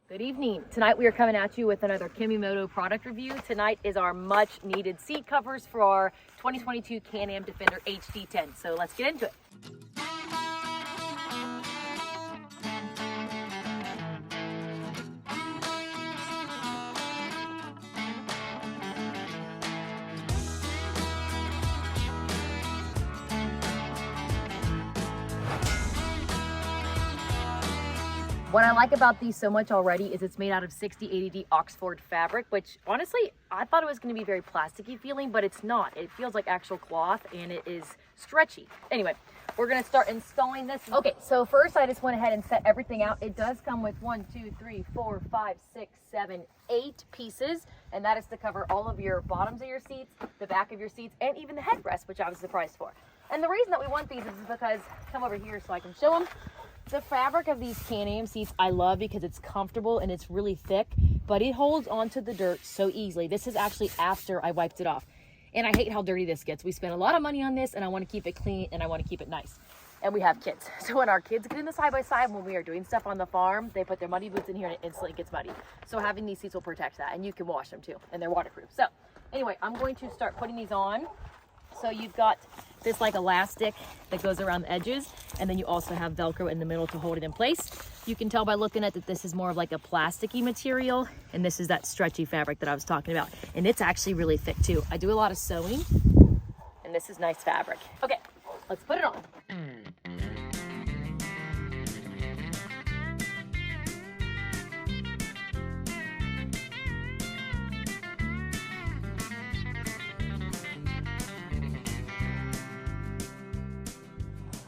Good evening. Tonight we are coming at you with another Kemimoto product review. Tonight is our much needed seat covers for our 2022 Can-Am Defender HD10. So let's get into it. What I like about these so much already is it's made out of 6080D Oxford fabric, which honestly, I thought it was going to be very plasticky feeling, but it's not. It feels like actual cloth and it is stretchy. Anyway, we're going to start installing this. Okay, so first I just went ahead and set everything out. It does come with 8 pieces, and that is to cover all of your bottoms of your seats, the back of your seats, and even the headrest, which I was surprised for. And the reason that we want these is because, come over here so I can show them. The fabric of these Can-Am seats I love because it's comfortable and it's really thick, but it holds onto the dirt so easily. This is actually after I wiped it off. And I hate how dirty this gets. We spent a lot of money on this and I want to keep it clean and I want to keep it nice. And we have kids. So when our kids get in the side-by-side, when we are doing stuff on the farm, they put their muddy boots in here and it instantly gets muddy. So having these seats will protect that, and you can wash them too, and they're waterproof. So anyway, I'm going to start putting these on. So you've got this like elastic that goes around the edges, and then you also have Velcro in the middle to hold it in place. You can tell by looking at that this is more of like a plasticky material, and this is that stretchy fabric that I was talking about. And it's actually really thick too. I do a lot of sewing, and this is nice fabric. Okay, let's put it on.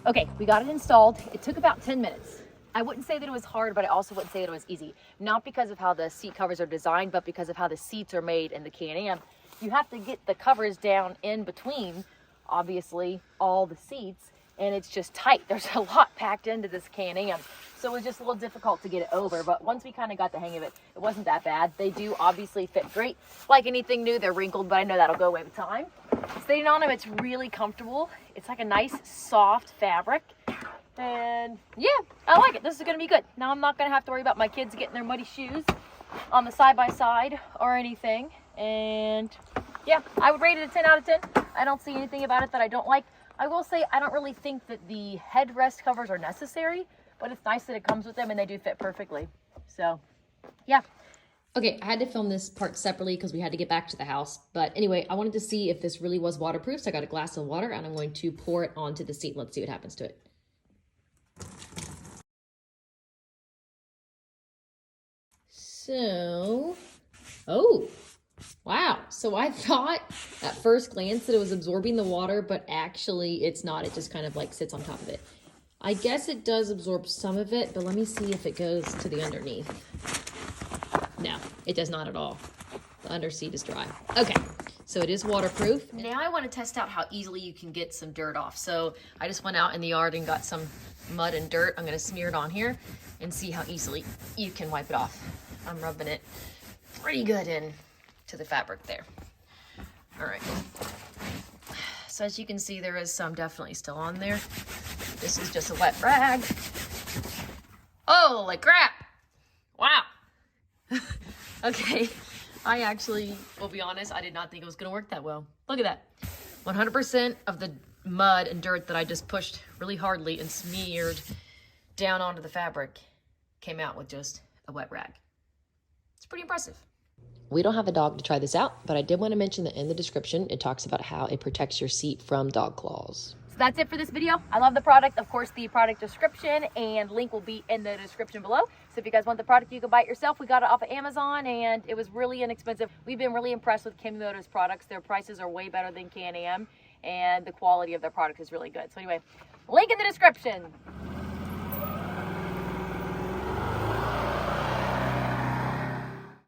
Okay, we got it installed. It took about 10 minutes. I wouldn't say that it was hard, but I also wouldn't say that it was easy. Not because of how the seat covers are designed, but because of how the seats are made in the Can-Am. You have to get the covers down in between, obviously, all the seats, and it's just tight. There's a lot packed into this Can-Am. So it was just a little difficult to get it over, but once we kind of got the hang of it, it wasn't that bad. They do obviously fit great. Like anything new, they're wrinkled, but I know that'll go away with time. Sitting on them, it's really comfortable. It's like a nice, soft fabric. And yeah, I like it. This is gonna be good. Now I'm not gonna have to worry about my kids getting their muddy shoes on the side-by-side or anything. And yeah, I would rate it a 10 out of 10. I don't see anything about it that I don't like. I will say I don't really think that the headrest covers are necessary, but it's nice that it comes with them and they do fit perfectly. So yeah. Okay, I had to film this part separately because we had to get back to the house. But anyway, I wanted to see if this really was waterproof. So I got a glass of water and I'm going to pour it onto the seat. Let's see what happens to it. So, oh, wow. So I thought at first glance that it was absorbing the water, but actually it's not. It just kind of like sits on top of it. I guess it does absorb some of it, but let me see if it goes to the underneath. No, it does not at all. The under seat is dry. Okay, so it is waterproof. Now I want to test out how easily you can get some dirt off. So I just went out in the yard and got some mud and dirt. I'm going to smear it on here and see how easily you can wipe it off. I'm rubbing it pretty good in to the fabric there. All right. So as you can see, there is some definitely still on there. This is just a wet rag. Oh, like crap. Wow. Okay, I actually, will be honest, I did not think it was going to work that well. Look at that. 100% of the mud and dirt that I just pushed really hardly and smeared down onto the fabric came out with just a wet rag. It's pretty impressive. We don't have a dog to try this out, but I did want to mention that in the description, it talks about how it protects your seat from dog claws. So that's it for this video. I love the product. Of course, the product description and link will be in the description below. So if you guys want the product, you can buy it yourself. We got it off of Amazon and it was really inexpensive. We've been really impressed with Kemimoto's products. Their prices are way better than Can-Am and the quality of their product is really good. So anyway, link in the description.